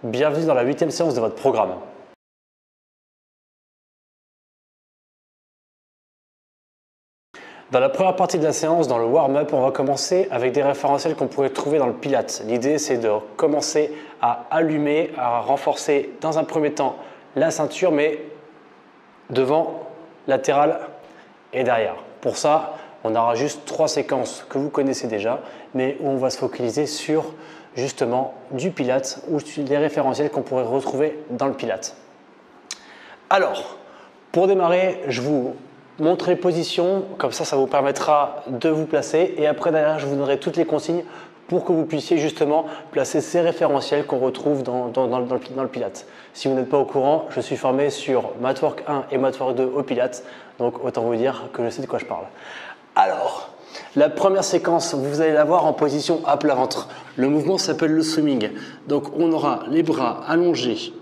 Bienvenue dans la 8e séance de votre programme. Dans la première partie de la séance, dans le warm-up, on va commencer avec des référentiels qu'on pourrait trouver dans le Pilates. L'idée, c'est de commencer à allumer, à renforcer dans un premier temps la ceinture, mais devant, latéral et derrière. Pour ça, on aura juste 3 séquences que vous connaissez déjà, mais où on va se focaliser sur justement du Pilates ou les référentiels qu'on pourrait retrouver dans le Pilates. Alors, pour démarrer, je vous montre les positions, comme ça vous permettra de vous placer et après derrière, je vous donnerai toutes les consignes pour que vous puissiez justement placer ces référentiels qu'on retrouve dans le Pilates. Si vous n'êtes pas au courant, je suis formé sur Matwork 1 et Matwork 2 au Pilates, donc autant vous dire que je sais de quoi je parle. Alors, la première séquence, vous allez la voir en position à plat ventre. Le mouvement s'appelle le swimming. Donc, on aura les bras allongés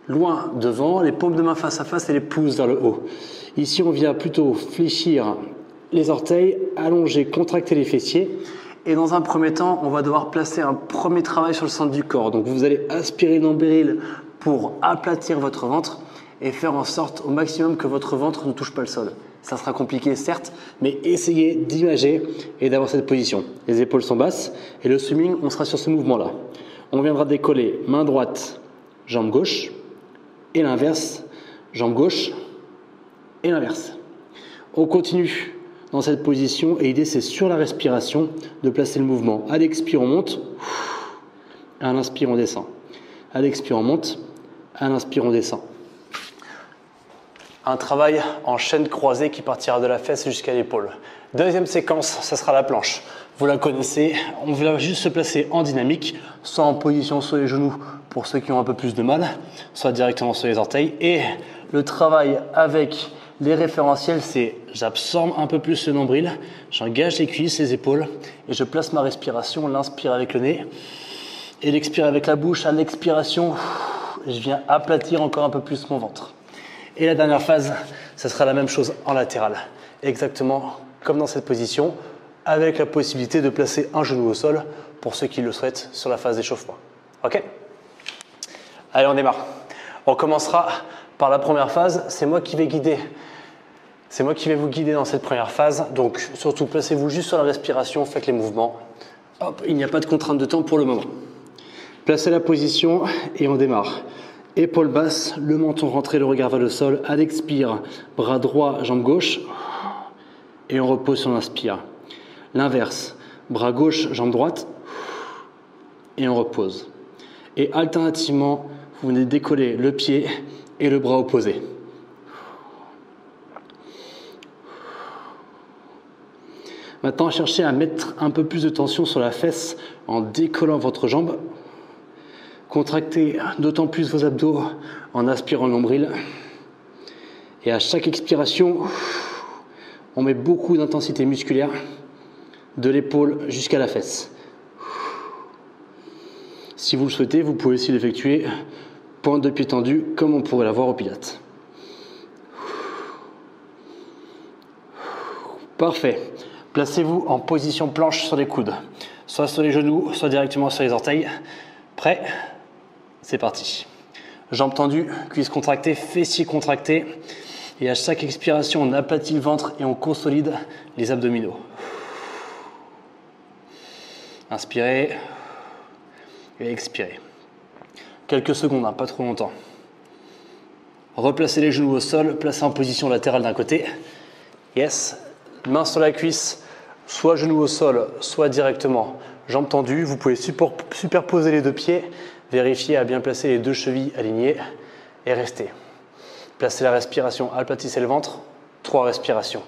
loin devant, les paumes de main face à face et les pouces vers le haut. Ici, on vient plutôt fléchir les orteils, allonger, contracter les fessiers. Et dans un premier temps, on va devoir placer un premier travail sur le centre du corps. Donc, vous allez aspirer le nombril pour aplatir votre ventre et faire en sorte au maximum que votre ventre ne touche pas le sol. Ça sera compliqué certes, mais essayez d'imager et d'avoir cette position. Les épaules sont basses et le swimming, on sera sur ce mouvement-là. On viendra décoller main droite, jambe gauche et l'inverse, jambe gauche et l'inverse. On continue dans cette position et l'idée c'est sur la respiration de placer le mouvement. À l'expire, on monte, à l'inspire, on descend. À l'expire, on monte, à l'inspire, on descend. Un travail en chaîne croisée qui partira de la fesse jusqu'à l'épaule. Deuxième séquence, ça sera la planche. Vous la connaissez, on va juste se placer en dynamique, soit en position sur les genoux pour ceux qui ont un peu plus de mal, soit directement sur les orteils. Et le travail avec les référentiels, c'est j'absorbe un peu plus le nombril, j'engage les cuisses, les épaules et je place ma respiration, l'inspire avec le nez et l'expire avec la bouche. À l'expiration, je viens aplatir encore un peu plus mon ventre. Et la dernière phase, ce sera la même chose en latéral, exactement comme dans cette position, avec la possibilité de placer un genou au sol pour ceux qui le souhaitent sur la phase d'échauffement. Ok ? Allez, on démarre. On commencera par la première phase. C'est moi qui vais guider. C'est moi qui vais vous guider dans cette première phase. Donc, surtout, placez-vous juste sur la respiration, faites les mouvements. Hop, il n'y a pas de contrainte de temps pour le moment. Placez la position et on démarre. Épaules basses, le menton rentré, le regard vers le sol. À l'expire, bras droit, jambe gauche. Et on repose sur l'inspire. L'inverse, bras gauche, jambe droite. Et on repose. Et alternativement, vous venez décoller le pied et le bras opposé. Maintenant, cherchez à mettre un peu plus de tension sur la fesse en décollant votre jambe. Contractez d'autant plus vos abdos en aspirant le nombril. Et à chaque expiration, on met beaucoup d'intensité musculaire de l'épaule jusqu'à la fesse. Si vous le souhaitez, vous pouvez aussi l'effectuer pointe de pied tendue comme on pourrait l'avoir au Pilates. Parfait. Placez-vous en position planche sur les coudes, soit sur les genoux, soit directement sur les orteils. Prêt ? C'est parti. Jambes tendues, cuisses contractées, fessiers contractés. Et à chaque expiration, on aplatit le ventre et on consolide les abdominaux. Inspirez et expirez. Quelques secondes, hein, pas trop longtemps. Replacez les genoux au sol, placez en position latérale d'un côté. Yes. Main sur la cuisse, soit genou au sol, soit directement jambes tendues. Vous pouvez superposer les deux pieds. Vérifiez à bien placer les deux chevilles alignées et restez. Placez la respiration, aplatissez le ventre. 3 respirations.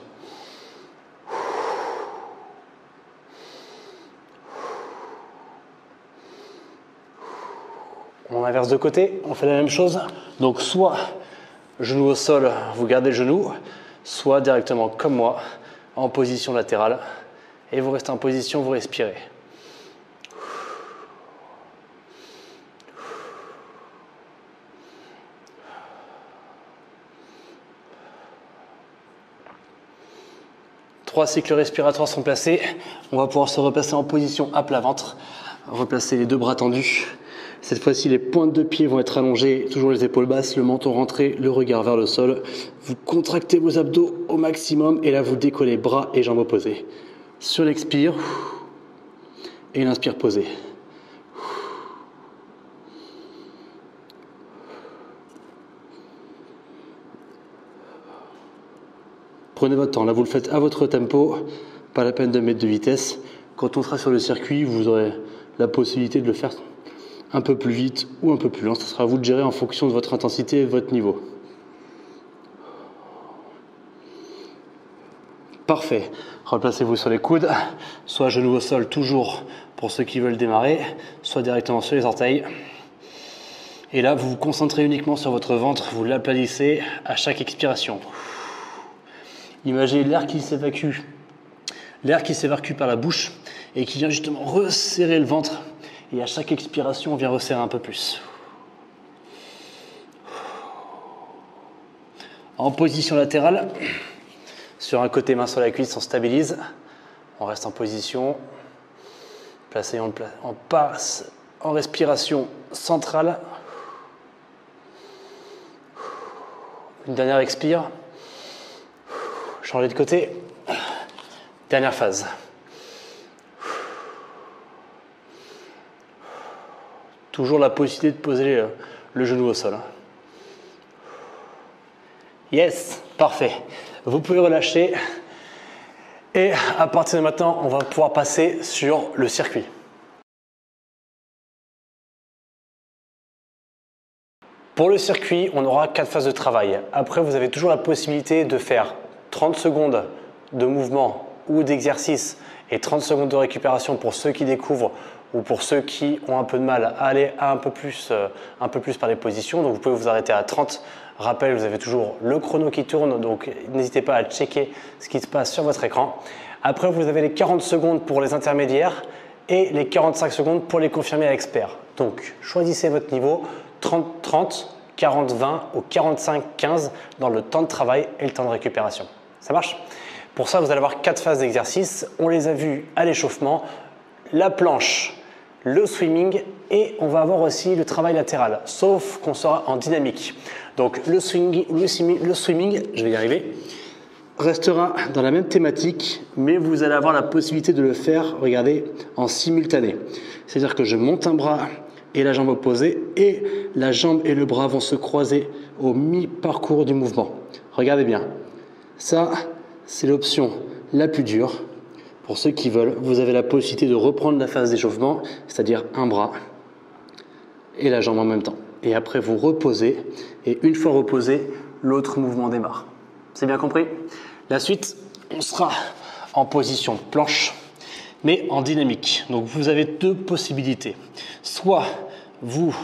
On inverse de côté, on fait la même chose. Donc soit genou au sol, vous gardez le genou, soit directement comme moi, en position latérale. Et vous restez en position, vous respirez. Trois cycles respiratoires sont placés. On va pouvoir se replacer en position à plat ventre. Replacer les deux bras tendus. Cette fois-ci, les pointes de pied vont être allongées, toujours les épaules basses, le menton rentré, le regard vers le sol. Vous contractez vos abdos au maximum et là, vous décollez bras et jambes opposées. Sur l'expire et l'inspire posée. Prenez votre temps, là vous le faites à votre tempo, pas la peine de mettre de vitesse. Quand on sera sur le circuit, vous aurez la possibilité de le faire un peu plus vite ou un peu plus lent. Ce sera à vous de gérer en fonction de votre intensité et de votre niveau. Parfait. Replacez-vous sur les coudes, soit genoux au sol toujours pour ceux qui veulent démarrer, soit directement sur les orteils. Et là, vous vous concentrez uniquement sur votre ventre, vous l'aplatissez à chaque expiration. Imaginez l'air qui s'évacue par la bouche et qui vient justement resserrer le ventre. Et à chaque expiration, on vient resserrer un peu plus. En position latérale, sur un côté main sur la cuisse, on stabilise. On reste en position. Placé on passe en respiration centrale. Une dernière expire. Changer de côté. Dernière phase. Toujours la possibilité de poser le genou au sol. Yes, parfait. Vous pouvez relâcher. Et à partir de maintenant, on va pouvoir passer sur le circuit. Pour le circuit, on aura 4 phases de travail. Après, vous avez toujours la possibilité de faire 30 secondes de mouvement ou d'exercice et 30 secondes de récupération pour ceux qui découvrent ou pour ceux qui ont un peu de mal à aller un peu plus par les positions. Donc vous pouvez vous arrêter à 30. Rappel, vous avez toujours le chrono qui tourne, donc n'hésitez pas à checker ce qui se passe sur votre écran. Après, vous avez les 40 secondes pour les intermédiaires et les 45 secondes pour les confirmés à experts. Donc choisissez votre niveau, 30-30, 40-20 ou 45-15 dans le temps de travail et le temps de récupération. Ça marche? Pour ça, vous allez avoir 4 phases d'exercice. On les a vues à l'échauffement, la planche, le swimming et on va avoir aussi le travail latéral, sauf qu'on sera en dynamique. Donc le swimming, je vais y arriver, restera dans la même thématique, mais vous allez avoir la possibilité de le faire, regardez, en simultané. C'est-à-dire que je monte un bras et la jambe opposée et la jambe et le bras vont se croiser au mi-parcours du mouvement. Regardez bien, ça c'est l'option la plus dure. Pour ceux qui veulent, vous avez la possibilité de reprendre la phase d'échauffement, c'est-à-dire un bras et la jambe en même temps. Et après, vous reposez et une fois reposé, l'autre mouvement démarre. C'est bien compris? La suite, on sera en position planche, mais en dynamique. Donc, vous avez 2 possibilités. Soit vous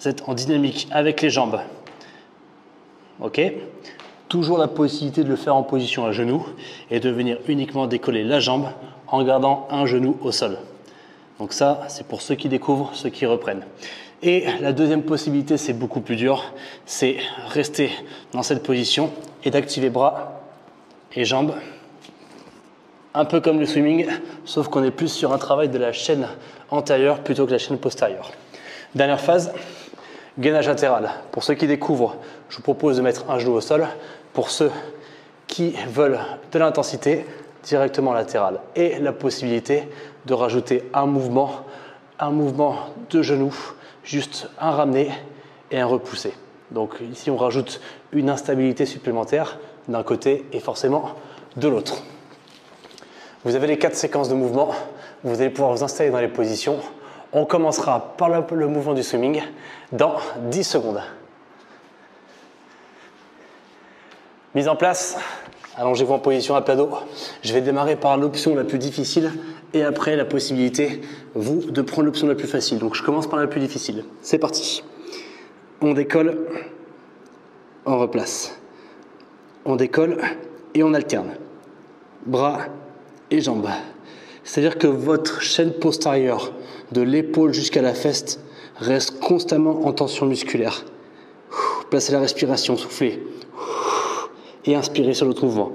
êtes en dynamique avec les jambes, ok? Toujours la possibilité de le faire en position à genoux et de venir uniquement décoller la jambe en gardant un genou au sol. Donc ça, c'est pour ceux qui découvrent, ceux qui reprennent. Et la deuxième possibilité, c'est beaucoup plus dur, c'est rester dans cette position et d'activer bras et jambes, un peu comme le swimming, sauf qu'on est plus sur un travail de la chaîne antérieure plutôt que la chaîne postérieure. Dernière phase, gainage latéral. Pour ceux qui découvrent, je vous propose de mettre un genou au sol. Pour ceux qui veulent de l'intensité, directement latéral. Et la possibilité de rajouter un mouvement de genou, juste un ramené et un repoussé. Donc ici, on rajoute une instabilité supplémentaire d'un côté et forcément de l'autre. Vous avez les 4 séquences de mouvements. Vous allez pouvoir vous installer dans les positions. On commencera par le mouvement du swimming dans 10 secondes. Mise en place, allongez-vous en position à plat dos. Je vais démarrer par l'option la plus difficile et après la possibilité, vous, de prendre l'option la plus facile. Donc je commence par la plus difficile. C'est parti. On décolle, on replace. On décolle et on alterne. Bras et jambes. C'est-à-dire que votre chaîne postérieure, de l'épaule jusqu'à la fesse, reste constamment en tension musculaire. Placez la respiration, soufflez. Et inspirez sur l'autre mouvement.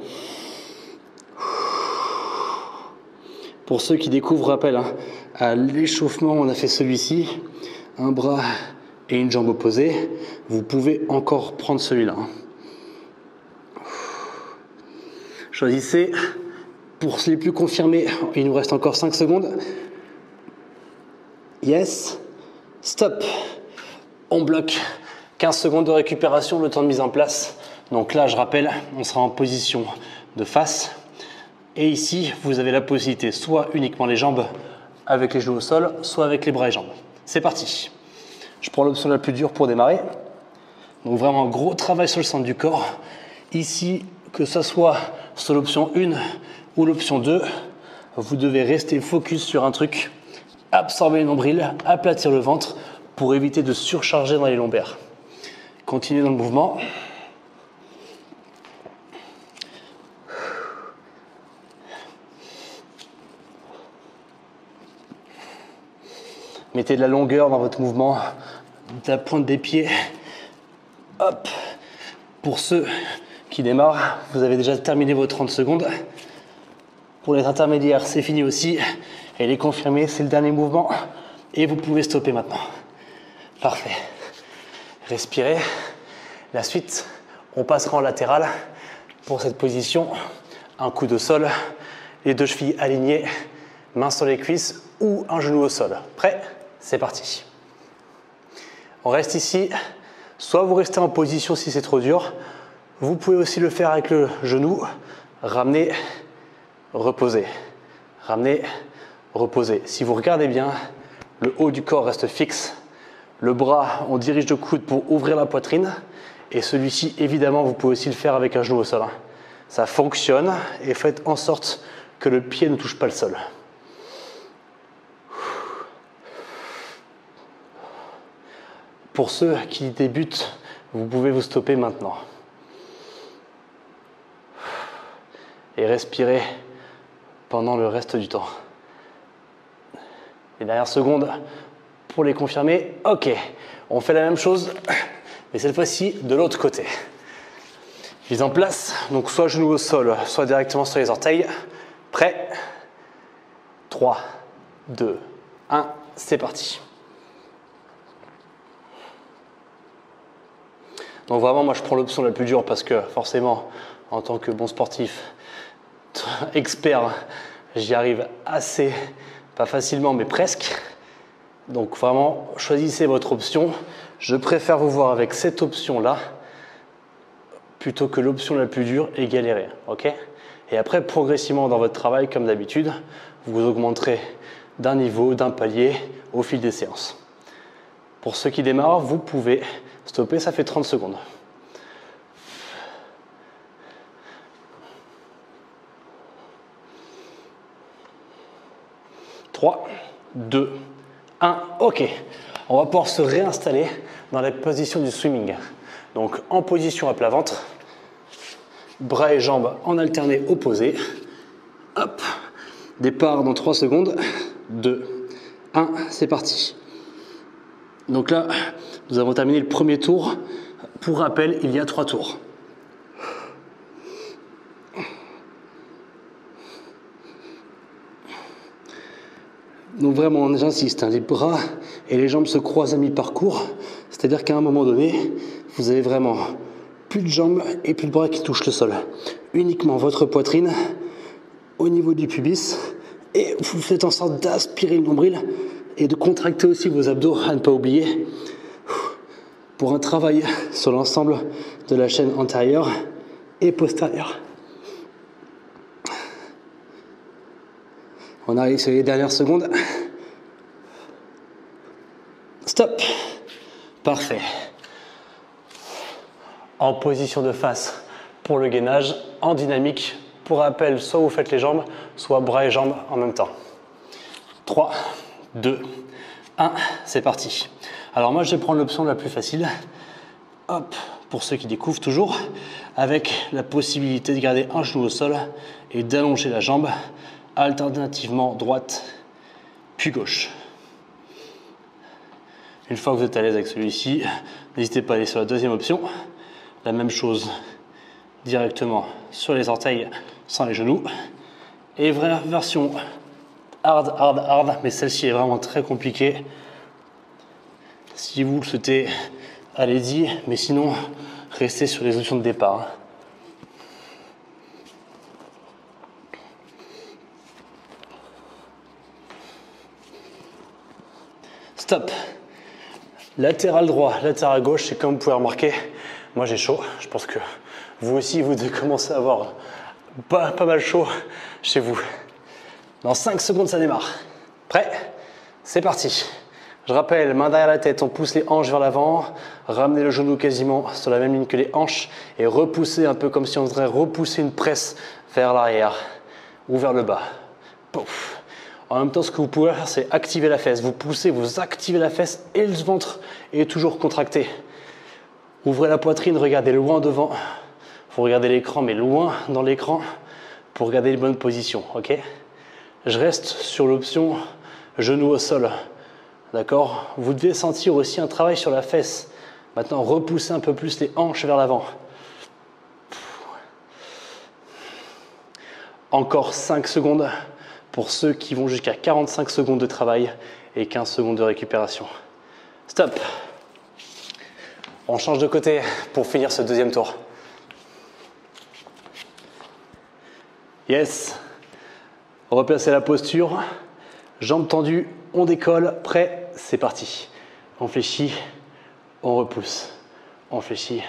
Pour ceux qui découvrent, rappel, à l'échauffement, on a fait celui-ci. un bras et une jambe opposée, vous pouvez encore prendre celui-là. Choisissez. Pour les plus confirmés, il nous reste encore 5 secondes. Yes. Stop. On bloque 15 secondes de récupération, le temps de mise en place. Donc là, je rappelle, on sera en position de face. Et ici, vous avez la possibilité, soit uniquement les jambes avec les genoux au sol, soit avec les bras et jambes. C'est parti. Je prends l'option la plus dure pour démarrer. Donc vraiment un gros travail sur le centre du corps. Ici, que ce soit sur l'option 1 ou l'option 2, vous devez rester focus sur un truc, absorber le nombril, aplatir le ventre pour éviter de surcharger dans les lombaires. Continuez dans le mouvement. Mettez de la longueur dans votre mouvement, de la pointe des pieds. Hop. Pour ceux qui démarrent, vous avez déjà terminé vos 30 secondes. Pour les intermédiaires, c'est fini aussi. Et les confirmés, c'est le dernier mouvement. Et vous pouvez stopper maintenant. Parfait. Respirez. La suite, on passera en latéral. Pour cette position, un coup de sol, les deux chevilles alignées, mains sur les cuisses ou un genou au sol. Prêt? C'est parti. On reste ici. Soit vous restez en position si c'est trop dur. Vous pouvez aussi le faire avec le genou. Ramener, reposer. Ramener, reposer. Si vous regardez bien, le haut du corps reste fixe. Le bras, on dirige le coude pour ouvrir la poitrine. Et celui-ci, évidemment, vous pouvez aussi le faire avec un genou au sol. Ça fonctionne et faites en sorte que le pied ne touche pas le sol. Pour ceux qui débutent, vous pouvez vous stopper maintenant. Et respirer pendant le reste du temps. Les dernières secondes pour les confirmer. Ok, on fait la même chose, mais cette fois-ci de l'autre côté. Mise en place, donc soit genou au sol, soit directement sur les orteils. Prêt? 3, 2, 1, c'est parti. Donc vraiment, moi je prends l'option la plus dure parce que forcément, en tant que bon sportif, expert, j'y arrive assez, pas facilement, mais presque. Donc vraiment, choisissez votre option. Je préfère vous voir avec cette option-là plutôt que l'option la plus dure et galérer. Ok? Et après, progressivement dans votre travail, comme d'habitude, vous augmenterez d'un niveau, d'un palier au fil des séances. Pour ceux qui démarrent, vous pouvez stopper, ça fait 30 secondes. « 3, 2, 1, ok. On va pouvoir se réinstaller dans la position du swimming. Donc en position à plat ventre, bras et jambes en alterné opposés. Hop, départ dans 3 secondes. 2, 1, c'est parti. Donc là, nous avons terminé le premier tour. Pour rappel, il y a 3 tours. Donc vraiment, j'insiste, les bras et les jambes se croisent à mi-parcours. C'est-à-dire qu'à un moment donné, vous avez vraiment plus de jambes et plus de bras qui touchent le sol. Uniquement votre poitrine au niveau du pubis. Et vous faites en sorte d'aspirer le nombril et de contracter aussi vos abdos, à ne pas oublier, pour un travail sur l'ensemble de la chaîne antérieure et postérieure. On arrive sur les dernières secondes. Stop. Parfait. En position de face pour le gainage, en dynamique. Pour rappel, soit vous faites les jambes, soit bras et jambes en même temps. 3, 2, 1, c'est parti. Alors moi, je vais prendre l'option la plus facile. Hop, pour ceux qui découvrent toujours, avec la possibilité de garder un genou au sol et d'allonger la jambe, alternativement droite, puis gauche. Une fois que vous êtes à l'aise avec celui-ci, n'hésitez pas à aller sur la deuxième option. La même chose directement sur les orteils sans les genoux. Et vraie version hard, mais celle-ci est vraiment très compliquée. Si vous le souhaitez, allez-y, mais sinon, restez sur les options de départ. Stop. Latéral droit, latéral gauche, et comme vous pouvez remarquer, moi j'ai chaud. Je pense que vous aussi, vous devez commencer à avoir pas mal chaud chez vous. Dans 5 secondes, ça démarre. Prêt? C'est parti. Je rappelle, main derrière la tête, on pousse les hanches vers l'avant, ramenez le genou quasiment sur la même ligne que les hanches et repoussez un peu comme si on voudrait repousser une presse vers l'arrière ou vers le bas. Pouf. En même temps, ce que vous pouvez faire, c'est activer la fesse. Vous poussez, vous activez la fesse et le ventre est toujours contracté. Ouvrez la poitrine, regardez loin devant. Vous regardez l'écran, mais loin dans l'écran pour garder les bonnes positions. Ok? Je reste sur l'option genou au sol. D'accord? Vous devez sentir aussi un travail sur la fesse. Maintenant, repoussez un peu plus les hanches vers l'avant. Encore 5 secondes pour ceux qui vont jusqu'à 45 secondes de travail et 15 secondes de récupération. Stop. On change de côté pour finir ce deuxième tour. Yes. Replacez la posture. Jambes tendues, on décolle. Prêt, c'est parti. On fléchit, on repousse. On fléchit,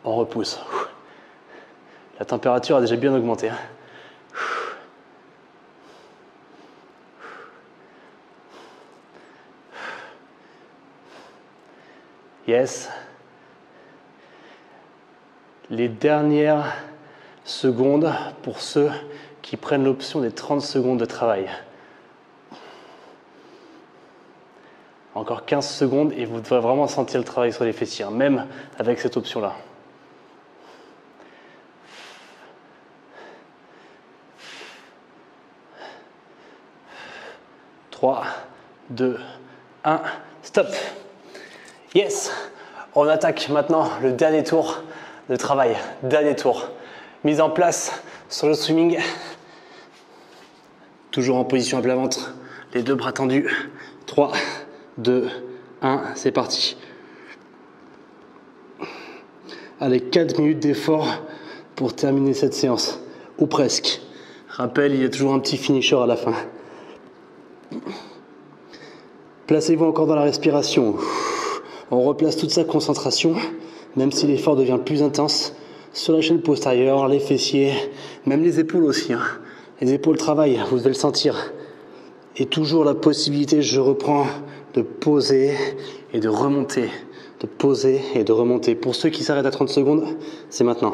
on repousse. La température a déjà bien augmenté. Yes. Les dernières secondes pour ceux qui prennent l'option des 30 secondes de travail. Encore 15 secondes et vous devrez vraiment sentir le travail sur les fessiers, même avec cette option-là. 3, 2, 1, stop. Yes, on attaque maintenant le dernier tour de travail. Dernier tour. Mise en place sur le swimming. Toujours en position à plat ventre. Les deux bras tendus. 3, 2, 1, c'est parti. Allez, 4 minutes d'effort pour terminer cette séance. Ou presque. Rappel, il y a toujours un petit finisher à la fin. Placez-vous encore dans la respiration. On replace toute sa concentration, même si l'effort devient plus intense, sur la chaîne postérieure, les fessiers, même les épaules aussi. Les épaules travaillent, vous devez le sentir. Et toujours la possibilité, je reprends, de poser et de remonter. De poser et de remonter. Pour ceux qui s'arrêtent à 30 secondes, c'est maintenant.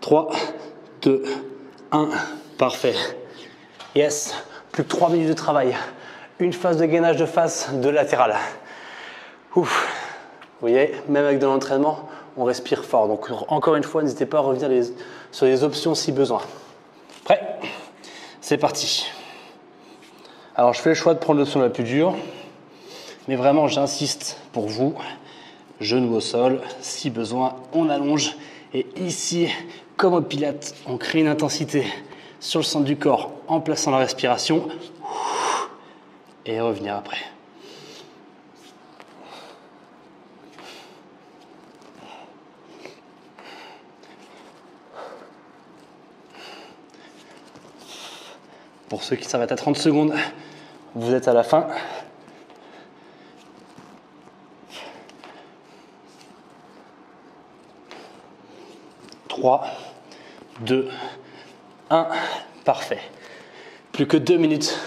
« 3, 2, 1, parfait. Yes, plus que 3 minutes de travail. Une phase de gainage de face, de latéral. Ouf. Vous voyez, même avec de l'entraînement, on respire fort. Donc encore une fois, n'hésitez pas à revenir sur les options si besoin. Prêt? C'est parti. Alors je fais le choix de prendre l'option la plus dure, mais vraiment j'insiste pour vous. Genou au sol, si besoin, on allonge. Et ici, comme au pilates, on crée une intensité sur le centre du corps en plaçant la respiration et revenir après. Pour ceux qui s'arrêtent à 30 secondes, vous êtes à la fin. « 3, 2, 1, parfait. Plus que 2 minutes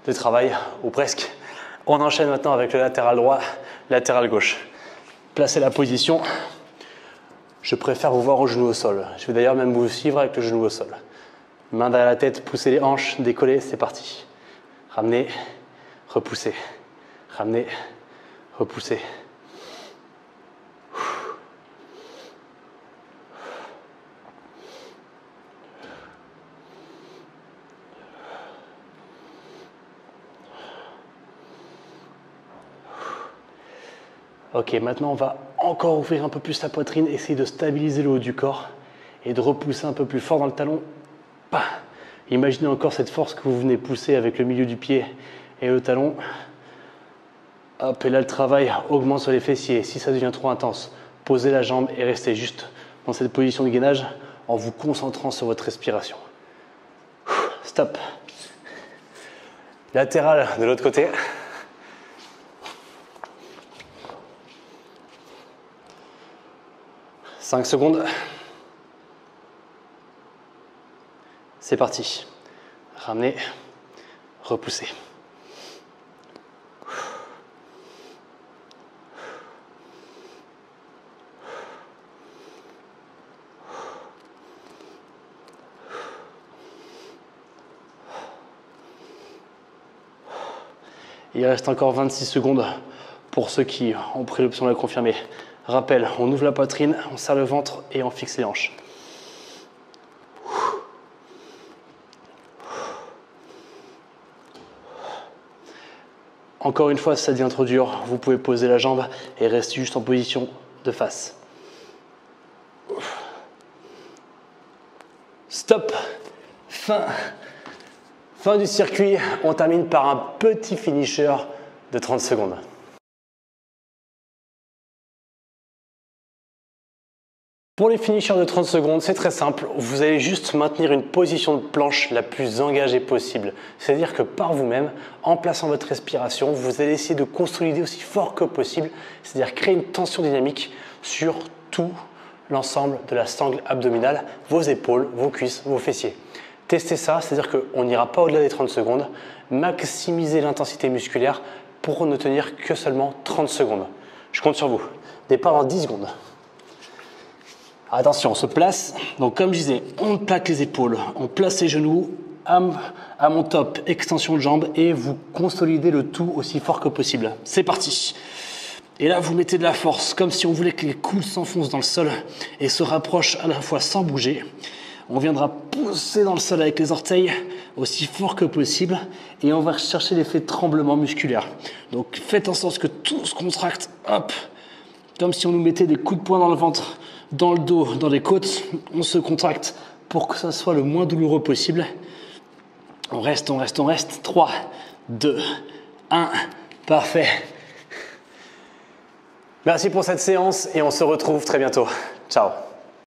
de travail, ou presque. On enchaîne maintenant avec le latéral droit, latéral gauche. Placez la position. Je préfère vous voir au genou au sol. Je vais d'ailleurs même vous suivre avec le genou au sol. Main derrière la tête, poussez les hanches, décollez, c'est parti. Ramenez, repoussez. Ramenez, repoussez. Ok, maintenant on va encore ouvrir un peu plus la poitrine, essayer de stabiliser le haut du corps et de repousser un peu plus fort dans le talon. Imaginez encore cette force que vous venez pousser avec le milieu du pied et le talon. Hop, et là le travail augmente sur les fessiers. Si ça devient trop intense, posez la jambe et restez juste dans cette position de gainage en vous concentrant sur votre respiration. Stop. Latéral de l'autre côté. « 5 secondes. C'est parti. Ramenez, repoussez. Il reste encore 26 secondes pour ceux qui ont pris l'option de la confirmer. Rappel, on ouvre la poitrine, on serre le ventre et on fixe les hanches. Encore une fois, si ça devient trop dur, vous pouvez poser la jambe et rester juste en position de face. Stop. Fin du circuit, on termine par un petit finisher de 30 secondes. Pour les finishers de 30 secondes, c'est très simple. Vous allez juste maintenir une position de planche la plus engagée possible. C'est-à-dire que par vous-même, en plaçant votre respiration, vous allez essayer de consolider aussi fort que possible, c'est-à-dire créer une tension dynamique sur tout l'ensemble de la sangle abdominale, vos épaules, vos cuisses, vos fessiers. Testez ça, c'est-à-dire qu'on n'ira pas au-delà des 30 secondes. Maximisez l'intensité musculaire pour ne tenir que seulement 30 secondes. Je compte sur vous. Départ dans 10 secondes. Attention, on se place. Donc comme je disais, on plaque les épaules, on place les genoux à mon top, extension de jambes et vous consolidez le tout aussi fort que possible. C'est parti. Et là, vous mettez de la force, comme si on voulait que les coudes s'enfoncent dans le sol et se rapprochent à la fois sans bouger. On viendra pousser dans le sol avec les orteils aussi fort que possible et on va chercher l'effet de tremblement musculaire. Donc faites en sorte que tout se contracte, hop, comme si on nous mettait des coups de poing dans le ventre, dans le dos, dans les côtes. On se contracte pour que ça soit le moins douloureux possible. On reste. 3, 2, 1, parfait. Merci pour cette séance et on se retrouve très bientôt. Ciao.